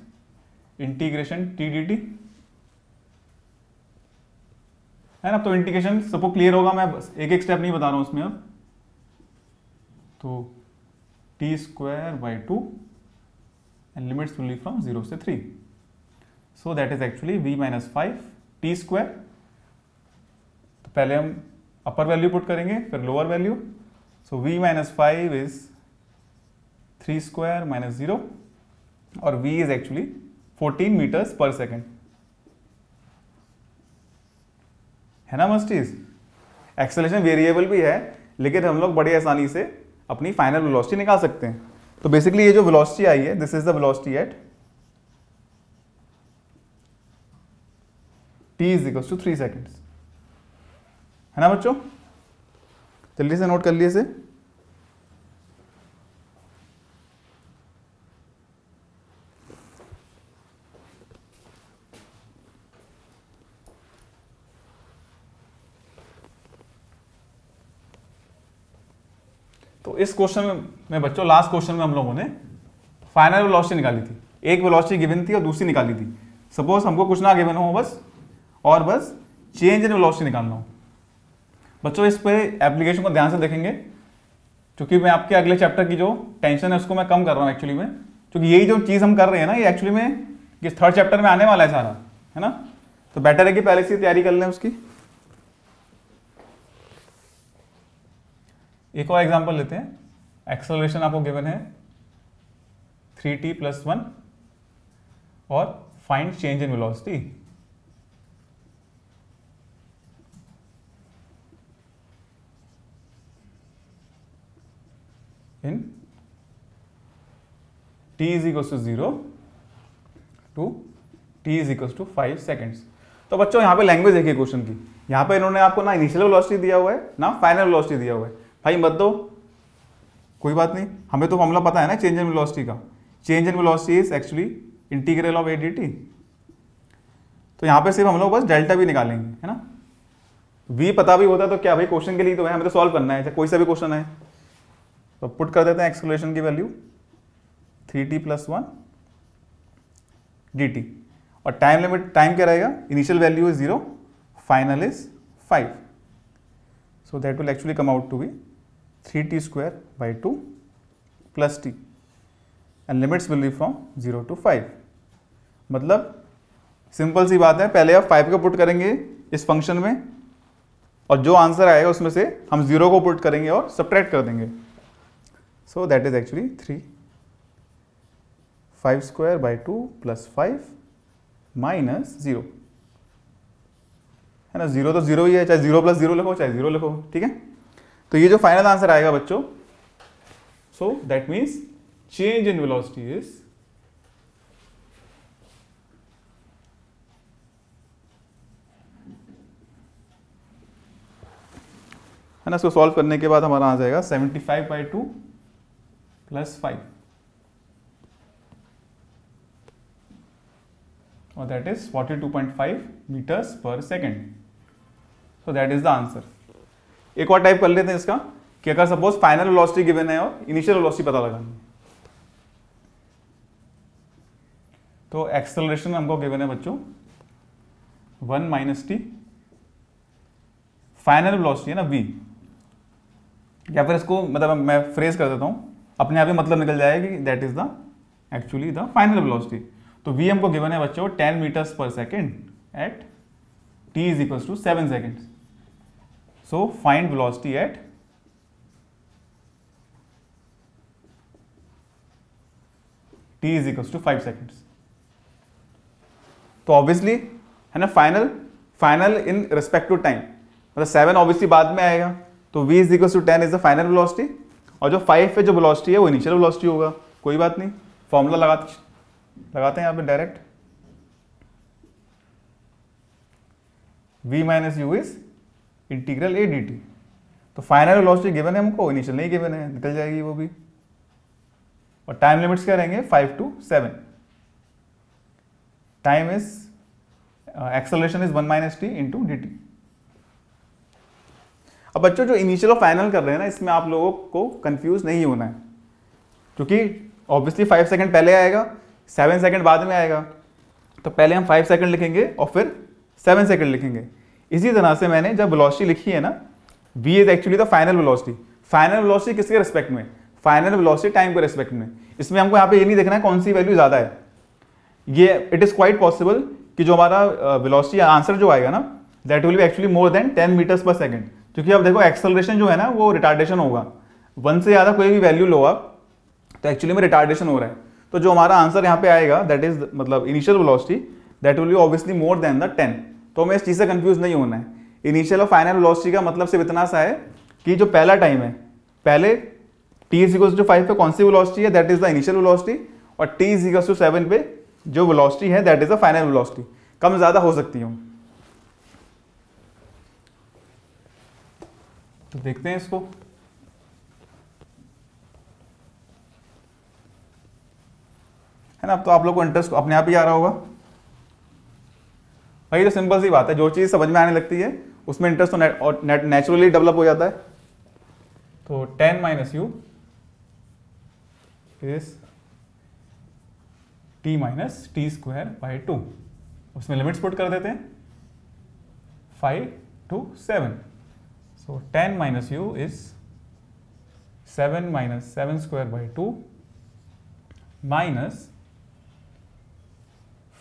integration t dt, है ना। तो इंटीग्रेशन सबको क्लियर होगा, मैं एक एक स्टेप नहीं बता रहा हूं उसमें अब। तो t square by 2 and limits will be from 0 से 3. So that is actually v minus 5 t square। तो पहले हम अपर वैल्यू पुट करेंगे फिर lower value. So v minus 5 is 3 square minus 0 और v is actually 14 meters per second, है ना मस्टीज। Acceleration variable भी है, लेकिन हम लोग बड़ी आसानी से अपनी फाइनल वेलोसिटी निकाल सकते हैं। तो बेसिकली ये जो वेलोसिटी आई है, this is the velocity at t is equal to 3 seconds, है ना बच्चों। जल्दी से नोट कर लिए इसे। तो इस क्वेश्चन में बच्चों लास्ट क्वेश्चन में हम लोगों ने फाइनल वेलोसिटी निकाली थी। एक वेलोसिटी गिवन थी और दूसरी निकाली थी। सपोज हमको कुछ ना गिवन हो बस, और बस चेंज इन वेलोसिटी निकालना हो। बच्चों इस पे एप्लीकेशन को ध्यान से देखेंगे, क्योंकि मैं आपके अगले चैप्टर की जो टेंशन है उसको मैं कम कर रहा हूँ एक्चुअली में, क्योंकि यही जो चीज़ हम कर रहे हैं ना, ये एक्चुअली में इस थर्ड चैप्टर में आने वाला है सारा, है ना। तो बेटर है कि पहले से तैयारी कर लें उसकी। एक और एग्जांपल लेते हैं। एक्सेलरेशन आपको गिवन है 3t + 1 और find change in velocity. In t is equal to 0 to t is equal to 5 seconds. तो बच्चों यहाँ पे लैंग्वेज देखिए क्वेश्चन की। यहाँ पे इन्होंने आपको ना इनिशियल वेलोसिटी दिया हुआ है ना फाइनल वेलोसिटी दिया हुआ है। भाई मत दो, कोई बात नहीं, हमें तो फॉर्मूला पता है ना चेंज इन वेलोसिटी का। Change in velocity is actually integral of A D T. तो यहाँ पे सिर्फ हम लोग बस डेल्टा भी निकालेंगे, है ना। v पता भी होता तो क्या भाई, क्वेश्चन के लिए तो है, हमें तो सॉल्व करना है, चाहे कोई सा भी क्वेश्चन है। तो पुट कर देते हैं एक्सेलरेशन की वैल्यू 3t + 1 dt। और टाइम लिमिट, टाइम क्या रहेगा, initial value is 0, final is 5. So that will actually come out to be 3t square by 2 plus t and limits will be from 0 to 5. मतलब simple सी बात है, पहले आप 5 को put करेंगे इस फंक्शन में और जो आंसर आएगा उसमें से हम 0 को पुट करेंगे और सब्ट्रैक्ट कर देंगे. सो that is actually 3 5 square by 2 plus 5 minus 0 है ना. 0 तो 0 ही है, चाहे 0 प्लस 0 लिखो चाहे 0 लिखो, ठीक है. तो ये जो फाइनल आंसर आएगा बच्चों, so that means change in velocity is है ना. इसको सॉल्व करने के बाद हमारा आ जाएगा 75 बाई 2 प्लस 5 और that is 42.5 metres per second. So that is the answer. एक और टाइप कर लेते हैं इसका कि अगर सपोज फाइनल वेलोसिटी गिवन है और इनिशियल वेलोसिटी पता लगानी है, तो एक्सेलरेशन हमको गिवन है बच्चों 1 माइनस टी, फाइनल वेलोसिटी है ना v, या फिर इसको मतलब मैं फ्रेज कर देता हूं, अपने आप ही मतलब निकल जाएगा कि that is the actually the final velocity. तो v हमको गिवन है बच्चों 10 metres per second at t is equal to 7 seconds. So find velocity at t is equals to 5 seconds. तो ऑब्वियसली है ना final in respect to time, मतलब 7 obviously बाद में आएगा, तो v is equal to 10 is the final velocity और जो 5 पे जो वेलोसिटी है वो इनिशियल वेलोसिटी होगा. कोई बात नहीं, फॉर्मूला लगाते हैं यहाँ पे direct. v minus U is integral A D T. तो फाइनल वेलोसिटी गिवन है हमको, इनिशियल नहीं गिवन है, निकल जाएगी वो भी. और टाइम लिमिट्स क्या रहेंगे 5 to 7. Time is acceleration is 1 minus T into D T. अब बच्चों जो इनिशियल और फाइनल कर रहे हैं ना, इसमें आप लोगों को कंफ्यूज नहीं होना है, क्योंकि ऑब्वियसली 5 सेकंड पहले आएगा, 7 सेकंड बाद में आएगा. तो पहले हम 5 सेकंड लिखेंगे और फिर 7 सेकंड लिखेंगे. इसी तरह से मैंने जब वेलोसिटी लिखी है ना, v is actually the final velocity. Final velocity किसके रिस्पेक्ट में, फाइनल वेलोसिटी टाइम के रिस्पेक्ट में. इसमें हमको यहाँ पे ये नहीं देखना है कौन सी वैल्यू ज्यादा है. ये इट इज क्वाइट पॉसिबल कि जो हमारा वेलोसिटी आंसर जो आएगा ना, that will be actually more than 10 metres per second. क्योंकि अब देखो एक्सेलरेशन जो है ना वो रिटार्डेशन होगा. 1 से ज्यादा कोई भी वैल्यू लो आप, तो एक्चुअली में रिटार्डेशन हो रहा है. तो जो हमारा आंसर यहाँ पे आएगा दैट इज मतलब initial velocity, that will B obviously more than the 10. तो हमें इस चीज से कंफ्यूज नहीं होना है. इनिशियल और फाइनल वेलोसिटी का मतलब सिर्फ इतना सा है कि जो पहला टाइम है, पहले t इज इक्वल टू 5 पे कौन सी वेलोसिटी है, that is the initial velocity, और t इज इक्वल टू 7 पे जो वेलोसिटी है that is the final velocity. कम ज्यादा हो सकती है. तो देखते हैं इसको. है ना, अब तो आप लोग को इंटरेस्ट अपने आप ही आ रहा होगा भाई. तो सिंपल सी बात है, जो चीज समझ में आने लगती है उसमें इंटरेस्ट तो नेचुरली डेवलप हो जाता है. तो 10 minus U is t minus T square by 2. उसमें लिमिट्स पुट कर देते हैं 5 to 7. So 10 minus U is 7 minus 7 square by 2 minus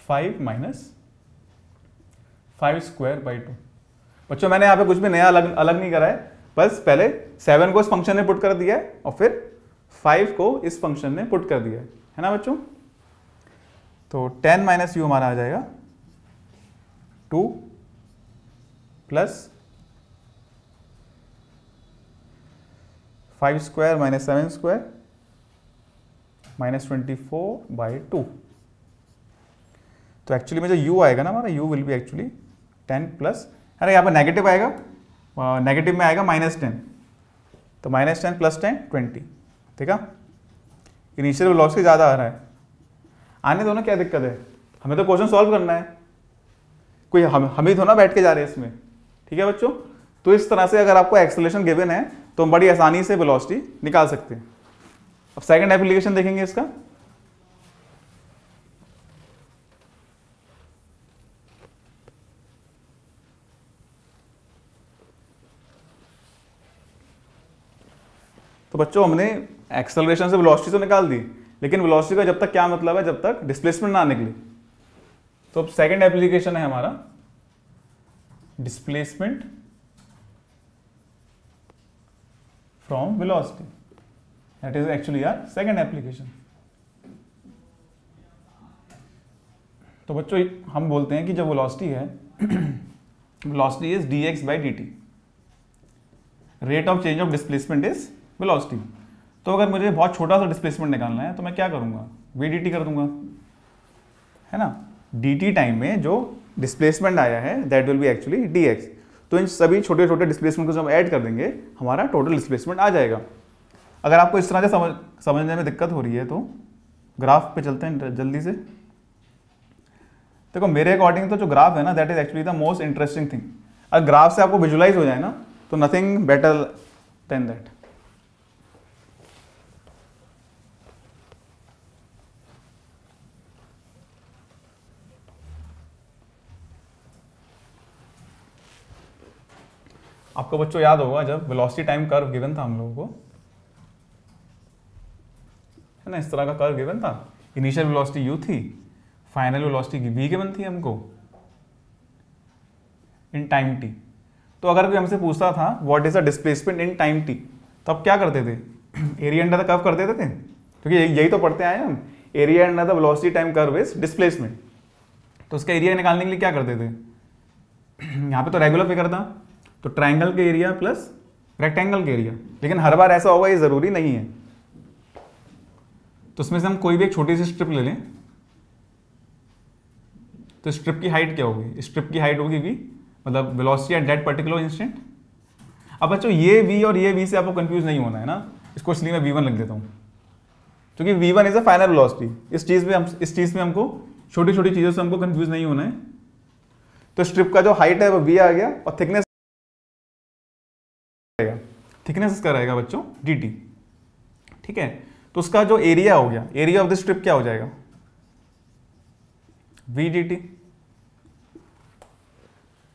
5 minus 5 square by 2. बच्चों मैंने यहाँ पे कुछ भी नया अलग नहीं करा है, बस पहले 7 को इस फंक्शन में पुट कर दिया है और फिर 5 को इस फंक्शन में पुट कर दिया है ना बच्चों. तो 10 माइनस यू हमारा आ जाएगा 2 plus 5 square minus 7 square minus 24 by 2. तो एक्चुअली में जो u आएगा ना हमारा, u will be actually 10 plus, अरे यहाँ पर नेगेटिव आएगा, नेगेटिव में आएगा -10. तो -10 प्लस 10 20. ठीक है, इनिशियल वेलोसिटी ज़्यादा आ रहा है, आने दो ना, क्या दिक्कत है. हमें तो क्वेश्चन सॉल्व करना है, कोई हम ही थोड़ा बैठ के जा रहे हैं इसमें. ठीक है बच्चों, तो इस तरह से अगर आपको एक्सेलरेशन गिवन है तो हम बड़ी आसानी से वेलोसिटी निकाल सकते हैं. अब सेकंड एप्लीकेशन देखेंगे इसका. तो बच्चों हमने एक्सेलरेशन से वेलोसिटी तो निकाल दी, लेकिन वेलोसिटी का जब तक क्या मतलब है, जब तक डिस्प्लेसमेंट ना निकले। तो अब सेकंड एप्लीकेशन है हमारा displacement from velocity, that is actually our second application. तो बच्चों हम बोलते हैं कि जब वेलोसिटी है velocity is dx by dt, rate of change of displacement is velocity. तो अगर मुझे बहुत छोटा सा डिस्प्लेसमेंट निकालना है तो मैं क्या करूंगा, vdt कर दूंगा, है ना। dt टाइम में जो डिस्प्लेसमेंट आया है that will be actually dx। तो इन सभी छोटे छोटे डिस्प्लेसमेंट को जब ऐड कर देंगे हमारा टोटल डिस्प्लेसमेंट आ जाएगा। अगर आपको इस तरह से समझने में दिक्कत हो रही है तो ग्राफ पे चलते हैं जल्दी से। देखो मेरे अकॉर्डिंग तो जो ग्राफ है ना that is actually the most interesting thing. अगर ग्राफ से आपको विजुलाइज हो जाए ना तो नथिंग बेटर देन दैट। आपको बच्चों याद होगा जब वेलोसिटी टाइम कर्व गिवन था हम लोगों को, है ना, इस तरह का कर्व गिवन था। इनिशियल वेलोसिटी u थी, फाइनल वेलोसिटी v गिवन थी हमको इन टाइम t। तो अगर कोई हमसे पूछता था what is the displacement in time t, तो आप क्या करते थे, एरिया अंडर द कर्व कर देते थे, क्योंकि यही तो पढ़ते आए हम, area under the velocity time curve is displacement. तो उसका एरिया निकालने के लिए क्या करते थे, यहाँ पे तो रेगुलर फिगर था, तो ट्राइंगल के एरिया प्लस रेक्टेंगल के एरिया। लेकिन हर बार ऐसा होगा ये जरूरी नहीं है। तो उसमें से हम कोई भी एक छोटी सी स्ट्रिप ले लें, तो स्ट्रिप की हाइट क्या होगी, स्ट्रिप की हाइट होगी v, मतलब velocity at that particular instant. अब बच्चों ये v और ये v से आपको कंफ्यूज नहीं होना है ना, इसको इसलिए मैं v1 लिख देता हूँ, क्योंकि v1 is a final velocity. इस चीज में हमको छोटी छोटी चीजों से हमको कंफ्यूज नहीं होना है। तो स्ट्रिप का जो हाइट है वो v आ गया और थिकनेस इसका रहेगा बच्चों dt, ठीक है। तो उसका जो एरिया हो गया, एरिया ऑफ द स्ट्रिप क्या हो जाएगा, v dt,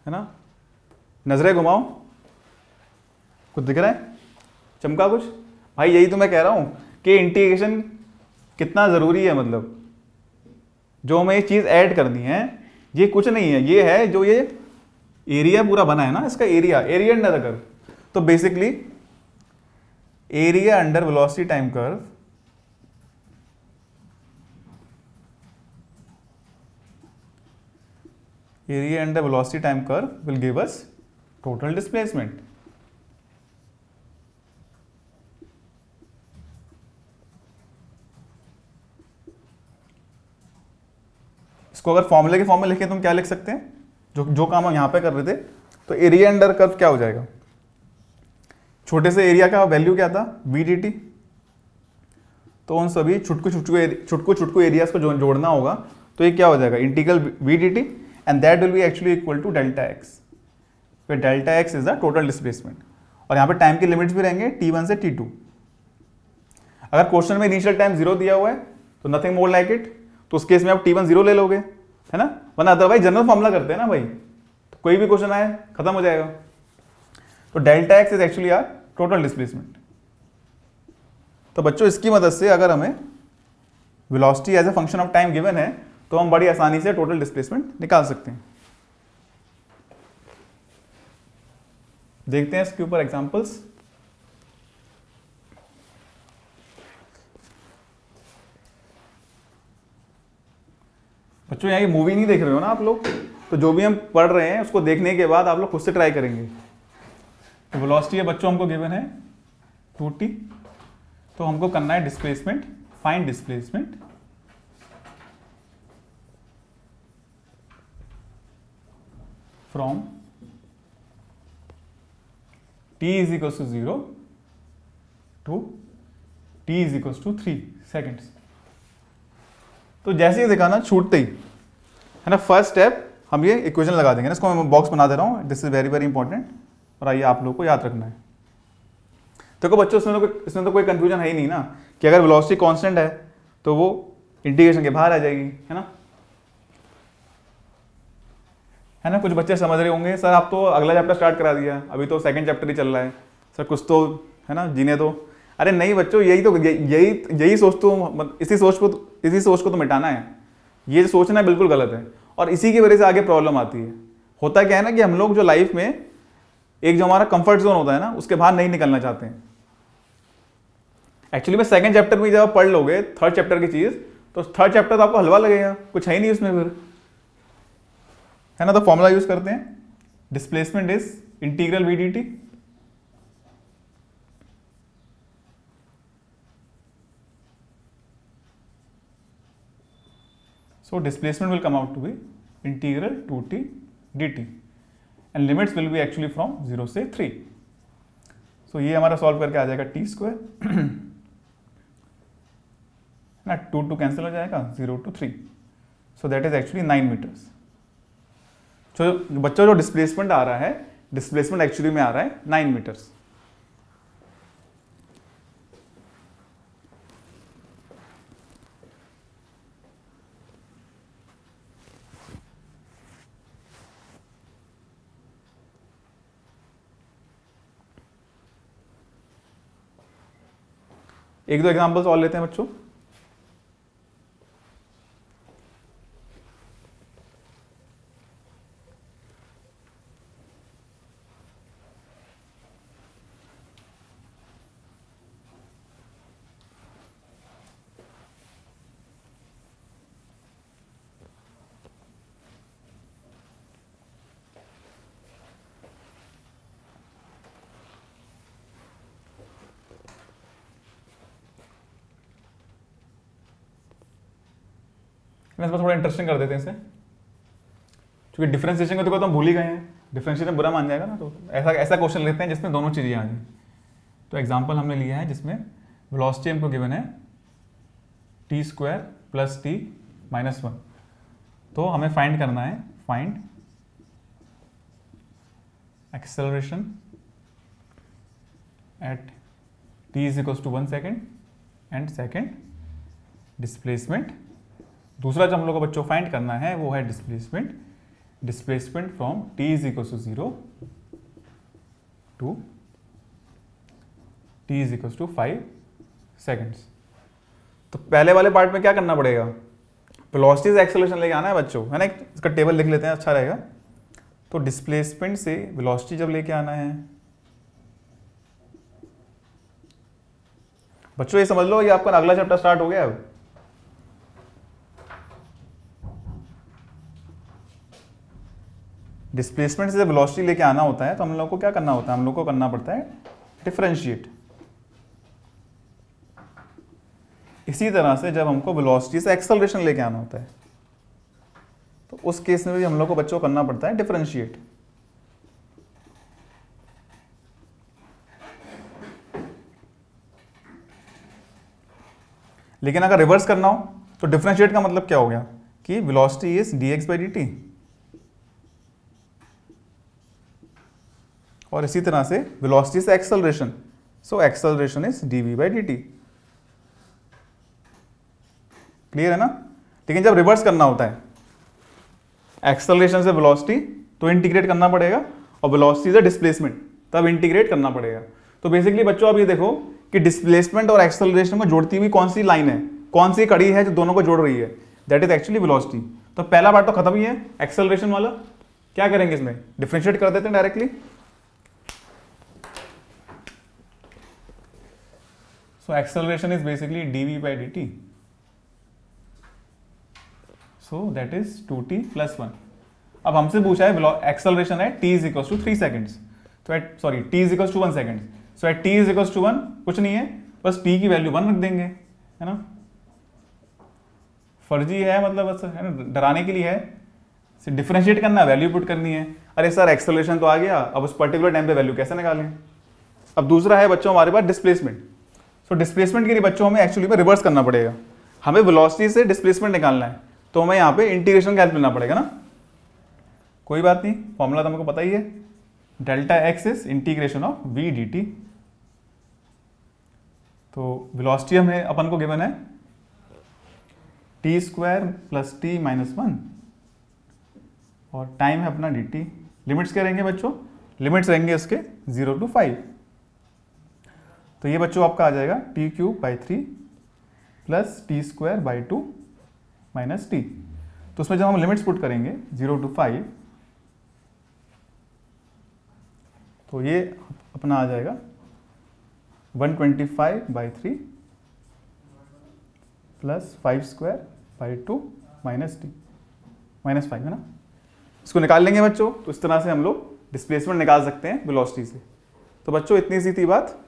है ना। नजरें घुमाओ, कुछ दिख रहा है, चमका कुछ भाई। यही तो मैं कह रहा हूं कि इंटीग्रेशन कितना जरूरी है। मतलब जो हमें ये चीज ऐड करनी है ये कुछ नहीं है, ये है जो ये एरिया पूरा बना है ना, इसका एरिया अंडर द कर्व। तो basically area under velocity time curve area under velocity time curve will give us total displacement. इसको अगर फॉर्मूले के फॉर्म में लिखें तो हम क्या लिख सकते हैं, जो काम हम यहां पे कर रहे थे, तो एरिया अंडर कर्व क्या हो जाएगा, छोटे से एरिया का वैल्यू क्या था v dt। तो उन सभी छुटकू एरियाज को जोड़ना होगा, तो ये क्या हो जाएगा integral v dt and that will be actually equal to delta x, where delta x is the total displacement। और यहाँ पे टाइम की लिमिट्स भी रहेंगे t1 से t2। अगर क्वेश्चन में इनिशियल टाइम 0 दिया हुआ है तो नथिंग मोर लाइक इट, तो उस केस में आप t1 0 ले लोगे, है ना, वरना अदरवाइज जनरल फॉर्मूला करते हैं ना भाई, तो कोई भी क्वेश्चन आए खत्म हो जाएगा। तो delta x is actually our total displacement. तो बच्चों इसकी मदद से अगर हमें velocity as a function of time given है तो हम बड़ी आसानी से टोटल डिस्प्लेसमेंट निकाल सकते हैं। देखते हैं इसके ऊपर एग्जांपल्स। बच्चों यहाँ ये मूवी नहीं देख रहे हो ना आप लोग, तो जो भी हम पढ़ रहे हैं उसको देखने के बाद आप लोग खुद से ट्राई करेंगे। तो वेलोसिटी है बच्चों हमको गिवन है 2t, तो हमको करना है displacement, find displacement from t is equals to 0 to t is equals to 3 seconds। तो जैसे ही दिखाना छूटते ही, है ना, फर्स्ट स्टेप हम ये इक्वेशन लगा देंगे ना, इसको मैं बॉक्स बना दे रहा हूँ, this is very very important, और आइए आप लोगों को याद रखना है। देखो बच्चों इसमें तो कोई कंफ्यूजन है ही नहीं ना, कि अगर वेलोसिटी कांस्टेंट है तो वो इंटीग्रेशन के बाहर आ जाएगी, है ना। कुछ बच्चे समझ रहे होंगे सर आप तो अगला चैप्टर स्टार्ट करा दिया, अभी तो सेकंड चैप्टर ही चल रहा है सर, कुछ तो है ना जीने दो। अरे नहीं बच्चों, यही सोच तो, इसी सोच को तो मिटाना है। ये सोचना बिल्कुल गलत है और इसी की वजह से आगे प्रॉब्लम आती है। होता क्या है ना कि हम लोग जो लाइफ में एक जो हमारा कंफर्ट जोन होता है ना, उसके बाहर नहीं निकलना चाहते हैं। एक्चुअली में सेकंड चैप्टर में जब आप पढ़ लोगे थर्ड चैप्टर की चीज, तो थर्ड चैप्टर तो आपको हलवा लगेगा, कुछ है ही नहीं उसमें फिर, है ना। तो फॉर्मूला यूज करते हैं, displacement is integral V D T. So displacement will come out to be integral 2t dt and limits will be actually from 0 से 3. So ये हमारा सॉल्व करके आ जाएगा t स्क्वायर ना, 2 कैंसिल हो जाएगा, 0 to 3. So that is actually 9 meters. तो बच्चों जो डिस्प्लेसमेंट आ रहा है, डिस्प्लेसमेंट एक्चुअली में आ रहा है 9 मीटर्स। एक दो एग्जांपल्स और लेते हैं बच्चों। इसमें थोड़ा इंटरेस्टिंग कर देते हैं इसे, क्योंकि डिफरेंशिएशन को तो हम भूल ही गए हैं, डिफरेंशिएशन बुरा मान जाएगा ना। तो ऐसा क्वेश्चन लेते हैं जिसमें दोनों चीजें आ जाए। तो एग्जांपल हमने लिया है जिसमें वेलोसिटी हमको गिवन है T square plus T minus 1। तो हमें फाइंड करना है, find acceleration at t is equal to 1 second and second displacement. दूसरा जो हम लोग को बच्चों फाइंड करना है वो है displacement from t is equal to 0 to t is equal to 5 seconds. तो पहले वाले पार्ट में क्या करना पड़ेगा, वेलोसिटी से एक्सेलरेशन लेके आना है बच्चों, है ना। इसका टेबल लिख लेते हैं, अच्छा रहेगा। तो डिस्प्लेसमेंट से वेलोसिटी जब लेके आना है बच्चों, ये समझ लो ये आपका अगला चैप्टर स्टार्ट हो गया है। डिस्प्लेसमेंट से जब वेलोसिटी लेके आना होता है तो हम लोग को क्या करना होता है, हम लोग को करना पड़ता है डिफरेंशिएट। इसी तरह से जब हमको वेलोसिटी से एक्सेलरेशन लेके आना होता है तो उस केस में भी हम लोग को बच्चों करना पड़ता है डिफरेंशिएट। लेकिन अगर रिवर्स करना हो तो डिफरेंशिएट का मतलब क्या हो गया कि velocity is dx by dt, और इसी तरह से वेलोसिटी से acceleration, so acceleration is dv by dt। Clear है ना। लेकिन जब रिवर्स करना होता है एक्सेलरेशन से वेलोसिटी तो इंटीग्रेट करना पड़ेगा, और वेलोसिटी से डिस्प्लेसमेंट तब इंटीग्रेट करना पड़ेगा। तो बेसिकली बच्चों आप ये देखो कि डिस्प्लेसमेंट और एक्सेलरेशन को जोड़ती हुई कौन सी लाइन है, कौन सी कड़ी है जो दोनों को जोड़ रही है, दैट इज एक्चुअली वेलोसिटी। तो पहला पार्ट तो खत्म ही है एक्सेलरेशन वाला। क्या करेंगे इसमें, डिफरेंशिएट कर देते हैं directly. So acceleration is basically dv by dt. So that is 2t plus 1. अब हमसे पूछा है एक्सेलरेशन है t is equals to 3 seconds. तो t is equals to 1 second. So at t is equals to 1 कुछ नहीं है, बस t की वैल्यू 1 रख देंगे, है ना। फर्जी है मतलब बस, है ना, डराने के लिए है। डिफरेंशिएट करना है, वैल्यू पुट करनी है। अरे सर एक्सेलरेशन तो आ गया, अब उस पर्टिकुलर टाइम पे वैल्यू कैसे निकालें। अब दूसरा है बच्चों हमारे पास डिस्प्लेसमेंट। सो डिस्प्लेसमेंट के लिए बच्चों हमें एक्चुअली में रिवर्स करना पड़ेगा। हमें वेलोसिटी से डिस्प्लेसमेंट निकालना है तो हमें यहाँ पे इंटीग्रेशन का हेल्प लेना पड़ेगा ना। कोई बात नहीं, फॉर्मूला तो हमको पता ही है, delta X is integration of V D T. तो वेलोसिटी हमें अपन को गिवन है T square plus T minus 1, और टाइम है अपना डी टी। लिमिट्स क्या रहेंगे बच्चों, लिमिट्स रहेंगे उसके 0 to 5। तो तो ये बच्चों आपका आ जाएगा t³/3 plus t²/2 minus t। तो उसमें जब हम लिमिट्स पुट करेंगे 0 to 5, तो ये अपना आ जाएगा 125/3 प्लस 5²/2 माइनस t, -5 है ना। इसको निकाल लेंगे बच्चों। तो इस तरह से हम लोग डिस्प्लेसमेंट निकाल सकते हैं वेलोसिटी से। तो बच्चों इतनी सी थी बात।